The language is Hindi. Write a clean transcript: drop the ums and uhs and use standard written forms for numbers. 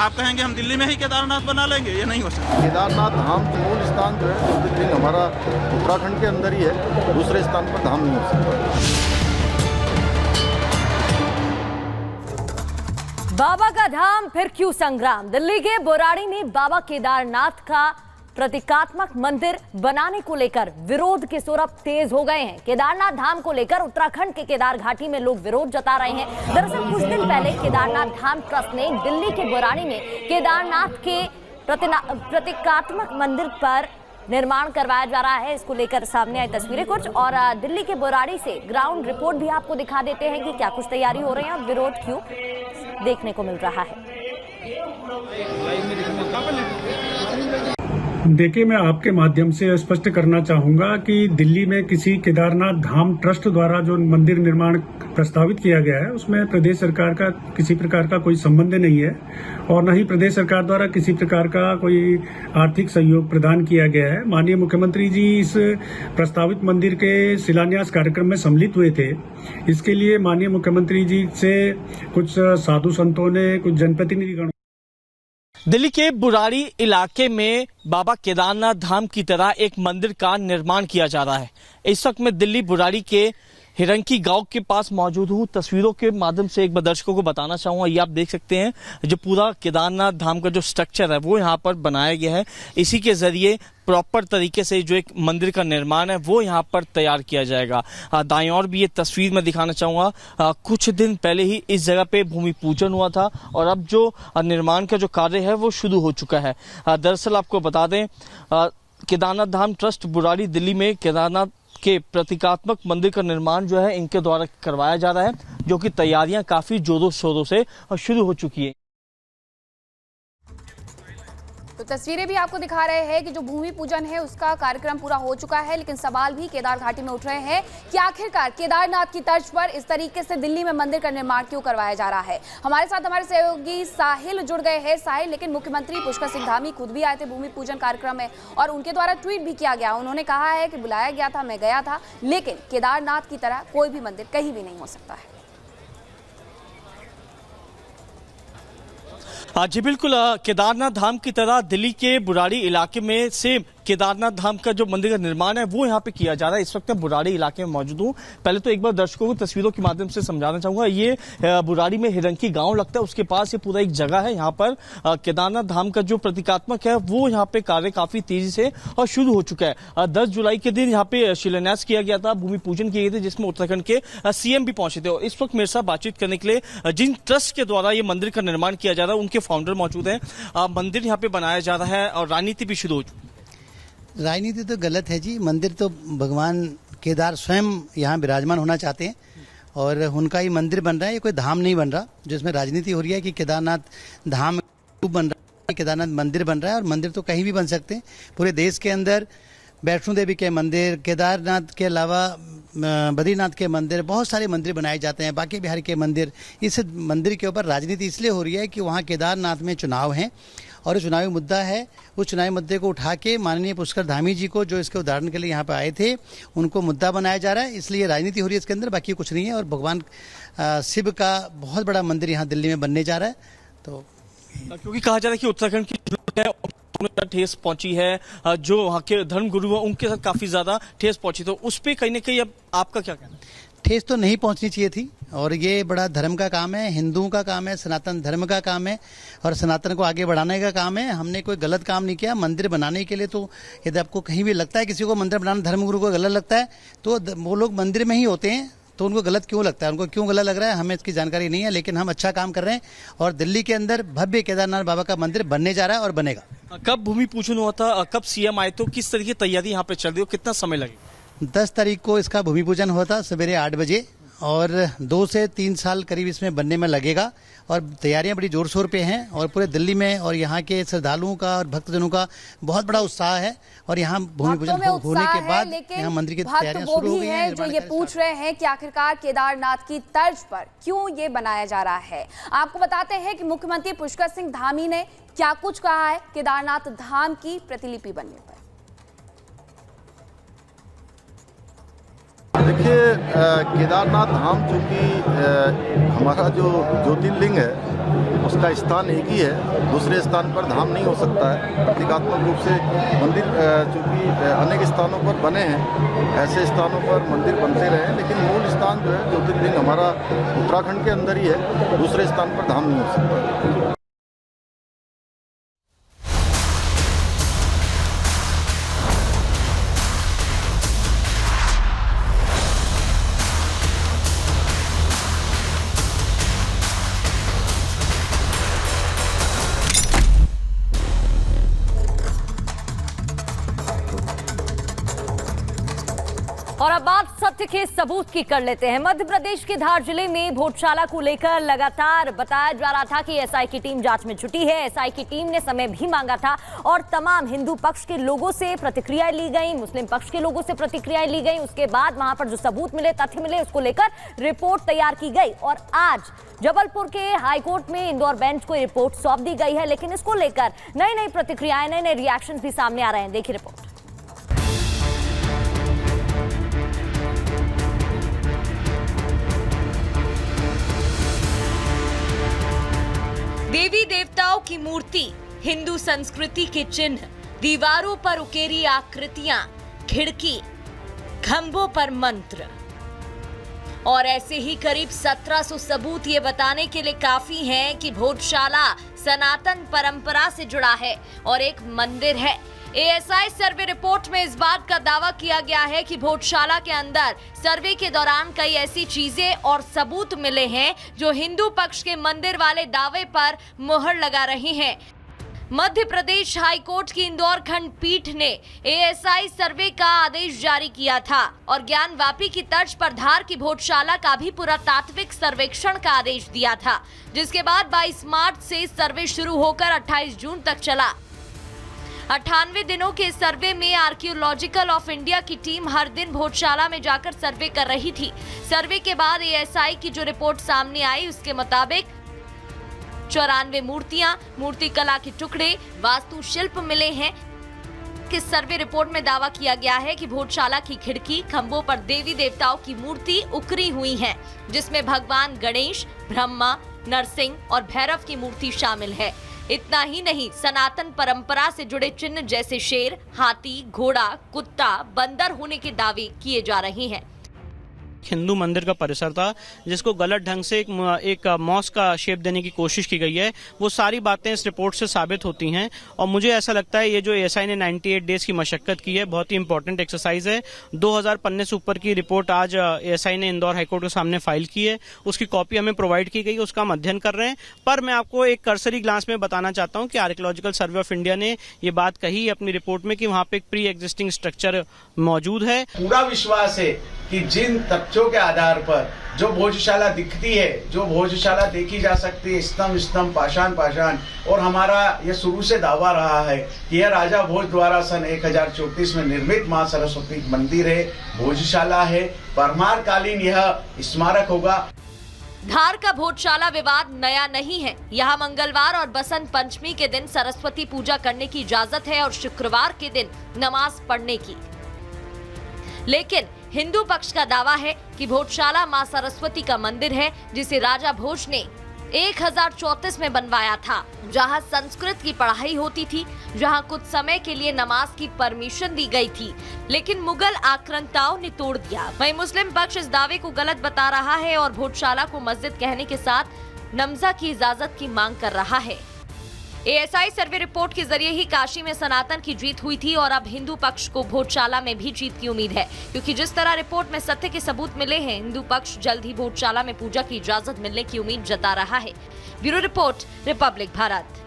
आप कहेंगे हम दिल्ली में ही केदारनाथ बना लेंगे, ये नहीं हो सकता। केदारनाथ धाम मूल स्थान जो है दिल्ली हमारा उत्तराखंड के अंदर ही है, दूसरे स्थान पर धाम नहीं हो सकता। बाबा का धाम फिर क्यों संग्राम। दिल्ली के बोराड़ी में बाबा केदारनाथ का प्रतीकात्मक मंदिर बनाने को लेकर विरोध के सुर अब तेज हो गए हैं। केदारनाथ धाम को लेकर उत्तराखंड के केदार घाटी में लोग विरोध जता रहे हैं। दरअसल कुछ दिन पहले केदारनाथ धाम ट्रस्ट ने दिल्ली के बोराड़ी में केदारनाथ के प्रतीकात्मक मंदिर पर निर्माण करवाया जा रहा है। इसको लेकर सामने आई तस्वीरें कुछ, और दिल्ली के बोराड़ी से ग्राउंड रिपोर्ट भी आपको दिखा देते हैं कि क्या कुछ तैयारी हो रही है और विरोध क्यों देखने को मिल रहा है। देखिए, मैं आपके माध्यम से स्पष्ट करना चाहूंगा कि दिल्ली में किसी केदारनाथ धाम ट्रस्ट द्वारा जो मंदिर निर्माण प्रस्तावित किया गया है उसमें प्रदेश सरकार का किसी प्रकार का कोई संबंध नहीं है और न ही प्रदेश सरकार द्वारा किसी प्रकार का कोई आर्थिक सहयोग प्रदान किया गया है। माननीय मुख्यमंत्री जी इस प्रस्तावित मंदिर के शिलान्यास कार्यक्रम में सम्मिलित हुए थे। इसके लिए माननीय मुख्यमंत्री जी से कुछ साधु संतों ने, कुछ जनप्रतिनिधिगण दिल्ली के बुराड़ी इलाके में बाबा केदारनाथ धाम की तरह एक मंदिर का निर्माण किया जा रहा है। इस वक्त मैं दिल्ली बुराड़ी के हिरंकी गांव के पास मौजूद हूँ। तस्वीरों के माध्यम से एक बार दर्शकों को बताना चाहूंगा, ये आप देख सकते हैं जो पूरा केदारनाथ धाम का जो स्ट्रक्चर है वो यहाँ पर बनाया गया है। इसी के जरिए प्रॉपर तरीके से जो एक मंदिर का निर्माण है वो यहाँ पर तैयार किया जाएगा। दाईं ओर भी ये तस्वीर मैं दिखाना चाहूंगा, कुछ दिन पहले ही इस जगह पे भूमि पूजन हुआ था और अब जो निर्माण का जो कार्य है वो शुरू हो चुका है। दरअसल आपको बता दें, केदारनाथ धाम ट्रस्ट बुराड़ी दिल्ली में केदारनाथ के प्रतीकात्मक मंदिर का निर्माण जो है इनके द्वारा करवाया जा रहा है, जो कि तैयारियां काफी जोरों शोरों से शुरू हो चुकी है। तो तस्वीरें भी आपको दिखा रहे हैं कि जो भूमि पूजन है उसका कार्यक्रम पूरा हो चुका है, लेकिन सवाल भी केदार घाटी में उठ रहे हैं कि आखिरकार केदारनाथ की तर्ज पर इस तरीके से दिल्ली में मंदिर का निर्माण क्यों करवाया जा रहा है। हमारे साथ हमारे सहयोगी साहिल जुड़ गए हैं। साहिल, लेकिन मुख्यमंत्री पुष्कर सिंह धामी खुद भी आए थे भूमि पूजन कार्यक्रम में और उनके द्वारा ट्वीट भी किया गया। उन्होंने कहा है कि बुलाया गया था, मैं गया था, लेकिन केदारनाथ की तरह कोई भी मंदिर कहीं भी नहीं हो सकता है। जी बिल्कुल, केदारनाथ धाम की तरह दिल्ली के बुराड़ी इलाके में से केदारनाथ धाम का जो मंदिर का निर्माण है वो यहाँ पे किया जा रहा है। इस वक्त मैं बुराड़ी इलाके में मौजूद हूँ। पहले तो एक बार दर्शकों को तस्वीरों के माध्यम से समझाना चाहूंगा, ये बुराड़ी में हिरंकी गांव लगता है, उसके पास ये पूरा एक जगह है। यहाँ पर केदारनाथ धाम का जो प्रतीकात्मक है वो यहाँ पे कार्य काफी तेजी से और शुरू हो चुका है। 10 जुलाई के दिन यहाँ पे शिलान्यास किया गया था, भूमि पूजन किए गए थे, जिसमें उत्तराखंड के सीएम भी पहुंचे थे। और इस वक्त मेरे साथ बातचीत करने के लिए जिन ट्रस्ट के द्वारा ये मंदिर का निर्माण किया जा रहा है उनके फाउंडर मौजूद है। मंदिर यहाँ पे बनाया जा रहा है और राजनीति भी शुरू हो चुकी है। राजनीति तो गलत है जी। मंदिर तो भगवान केदार स्वयं यहाँ विराजमान होना चाहते हैं और उनका ही मंदिर बन रहा है, ये कोई धाम नहीं बन रहा जिसमें राजनीति हो रही है कि केदारनाथ धाम बन रहा है, केदारनाथ मंदिर बन रहा है। और मंदिर तो कहीं भी बन सकते हैं पूरे देश के अंदर। वैष्णो देवी के मंदिर, केदारनाथ के अलावा बद्रीनाथ के मंदिर, बहुत सारे मंदिर बनाए जाते हैं, बाकी बिहार के मंदिर। इस मंदिर के ऊपर राजनीति इसलिए हो रही है कि वहाँ केदारनाथ में चुनाव हैं और चुनावी मुद्दा है। उस चुनावी मुद्दे को उठा के माननीय पुष्कर धामी जी को, जो इसके उदाहरण के लिए यहाँ पे आए थे, उनको मुद्दा बनाया जा रहा है, इसलिए राजनीति हो रही है इसके अंदर, बाकी कुछ नहीं है। और भगवान शिव का बहुत बड़ा मंदिर यहाँ दिल्ली में बनने जा रहा है। तो क्योंकि कहा जा रहा है कि उत्तराखंड की ठेस पहुंची है, जो वहाँ के धर्म गुरु हैं उनके साथ काफी ज्यादा ठेस पहुंची, तो उस पर कहीं ना कहीं अब आपका क्या कहना है? ठेस तो नहीं पहुंचनी चाहिए थी और ये बड़ा धर्म का काम है, हिंदुओं का काम है, सनातन धर्म का काम है और सनातन को आगे बढ़ाने का काम है। हमने कोई गलत काम नहीं किया। मंदिर बनाने के लिए तो यदि आपको कहीं भी लगता है किसी को मंदिर बनाना धर्मगुरु को गलत लगता है तो वो लोग मंदिर में ही होते हैं, तो उनको गलत क्यों लगता है, उनको क्यों गलत लग रहा है, हमें इसकी जानकारी नहीं है। लेकिन हम अच्छा काम कर रहे हैं और दिल्ली के अंदर भव्य केदारनाथ बाबा का मंदिर बनने जा रहा है और बनेगा। कब भूमि पूजन हुआ था, कब सीएम आए, तो किस तरह की तैयारी यहाँ पे चल रही है, कितना समय लगेगा? 10 तारीख को इसका भूमि पूजन हुआ था सवेरे 8 बजे और 2 से 3 साल करीब इसमें बनने में लगेगा और तैयारियां बड़ी जोर शोर पे हैं और पूरे दिल्ली में और यहाँ के श्रद्धालुओं का और भक्तजनों का बहुत बड़ा उत्साह है। और यहाँ भूमि पूजन होने के बाद यहाँ मंदिर की तैयारियां शुरू हो गई हैं। जो ये पूछ रहे हैं कि आखिरकार केदारनाथ की तर्ज पर क्यों ये बनाया जा रहा है। आपको बताते हैं कि मुख्यमंत्री पुष्कर सिंह धामी ने क्या कुछ कहा है केदारनाथ धाम की प्रतिलिपि बनने पर। देखिए, देखिए, केदारनाथ धाम चूँकि हमारा जो ज्योतिर्लिंग है उसका स्थान एक ही है, दूसरे स्थान पर धाम नहीं हो सकता है। प्रतीकात्मक रूप से मंदिर चूँकि अनेक स्थानों पर बने हैं, ऐसे स्थानों पर मंदिर बनते रहे, लेकिन मूल स्थान जो है ज्योतिर्लिंग हमारा उत्तराखंड के अंदर ही है, दूसरे स्थान पर धाम नहीं हो सकता है। और अब बात सत्य के सबूत की कर लेते हैं। मध्य प्रदेश के धार जिले में भोजशाला को लेकर लगातार बताया जा रहा था कि एसआई की टीम जांच में जुटी है। एसआई की टीम ने समय भी मांगा था और तमाम हिंदू पक्ष के लोगों से प्रतिक्रियाएं ली गई, मुस्लिम पक्ष के लोगों से प्रतिक्रियाएं ली गई। उसके बाद वहां पर जो सबूत मिले, तथ्य मिले, उसको लेकर रिपोर्ट तैयार की गई और आज जबलपुर के हाईकोर्ट में इंदौर बेंच को रिपोर्ट सौंप दी गई है। लेकिन इसको लेकर नई नई प्रतिक्रियाएं, नए नए रिएक्शन भी सामने आ रहे हैं। देखिए रिपोर्ट। देवी देवताओं की मूर्ति, हिंदू संस्कृति के चिन्ह, दीवारों पर उकेरी आकृतियां, खिड़की, खंभों पर मंत्र और ऐसे ही करीब 1700 सबूत ये बताने के लिए काफी हैं कि भोजशाला सनातन परंपरा से जुड़ा है और एक मंदिर है। एएसआई सर्वे रिपोर्ट में इस बात का दावा किया गया है कि भोजशाला के अंदर सर्वे के दौरान कई ऐसी चीजें और सबूत मिले हैं जो हिंदू पक्ष के मंदिर वाले दावे पर मुहर लगा रही हैं। मध्य प्रदेश हाईकोर्ट की इंदौर खंडपीठ ने एएसआई सर्वे का आदेश जारी किया था और ज्ञानवापी की तर्ज पर धार की भोजशाला का भी पुरातात्विक सर्वेक्षण का आदेश दिया था, जिसके बाद 22 मार्च से सर्वे शुरू होकर 28 जून तक चला। 98 दिनों के सर्वे में आर्कियोलॉजिकल ऑफ इंडिया की टीम हर दिन भोजशाला में जाकर सर्वे कर रही थी। सर्वे के बाद एएसआई की जो रिपोर्ट सामने आई उसके मुताबिक 94 मूर्तियां, मूर्ति कला के टुकड़े, वास्तुशिल्प मिले हैं। इस सर्वे रिपोर्ट में दावा किया गया है कि भोजशाला की खिड़की, खंभों पर देवी देवताओं की मूर्ति उकरी हुई है, जिसमें भगवान गणेश, ब्रह्मा, नरसिंह और भैरव की मूर्ति शामिल है। इतना ही नहीं, सनातन परंपरा से जुड़े चिन्ह जैसे शेर, हाथी, घोड़ा, कुत्ता, बंदर होने के दावे किए जा रहे हैं। हिंदू मंदिर का परिसर था जिसको गलत ढंग से एक मॉस्क का शेप देने की कोशिश की गई है। वो सारी बातें इस रिपोर्ट से साबित होती हैं और मुझे ऐसा लगता है ये जो एएसआई ने 98 डेज की मशक्कत की है, बहुत ही इंपॉर्टेंट एक्सरसाइज है। 2000 पन्ने से ऊपर की रिपोर्ट आज एएसआई ने इंदौर हाईकोर्ट के सामने फाइल की है, उसकी कॉपी हमें प्रोवाइड की गई, उसका हम अध्ययन कर रहे हैं। पर मैं आपको एक कर्सरी ग्लांस में बताना चाहता हूँ कि आर्कियोलॉजिकल सर्वे ऑफ इंडिया ने ये बात कही अपनी रिपोर्ट में कि वहाँ पे एक प्री एग्जिस्टिंग स्ट्रक्चर मौजूद है। पूरा विश्वास है कि जिन तथ्यों के आधार पर जो भोजशाला दिखती है, जो भोजशाला देखी जा सकती है, स्तंभ स्तंभ, पाषाण पाषाण, और हमारा यह शुरू से दावा रहा है कि यह राजा भोज द्वारा सन 1034 में निर्मित मां सरस्वती मंदिर है, भोजशाला है, परमार कालीन यह स्मारक होगा। धार का भोजशाला विवाद नया नहीं है। यहाँ मंगलवार और बसंत पंचमी के दिन सरस्वती पूजा करने की इजाजत है और शुक्रवार के दिन नमाज पढ़ने की। लेकिन हिंदू पक्ष का दावा है कि भोजशाला मां सरस्वती का मंदिर है, जिसे राजा भोज ने 1034 में बनवाया था, जहां संस्कृत की पढ़ाई होती थी, जहां कुछ समय के लिए नमाज की परमिशन दी गई थी, लेकिन मुगल आक्रांताओं ने तोड़ दिया। वहीं मुस्लिम पक्ष इस दावे को गलत बता रहा है और भोजशाला को मस्जिद कहने के साथ नमजा की इजाजत की मांग कर रहा है। एएसआई सर्वे रिपोर्ट के जरिए ही काशी में सनातन की जीत हुई थी और अब हिंदू पक्ष को भोजशाला में भी जीत की उम्मीद है, क्योंकि जिस तरह रिपोर्ट में सत्य के सबूत मिले हैं, हिंदू पक्ष जल्द ही भोजशाला में पूजा की इजाजत मिलने की उम्मीद जता रहा है। Bureau report, Republic Bharat.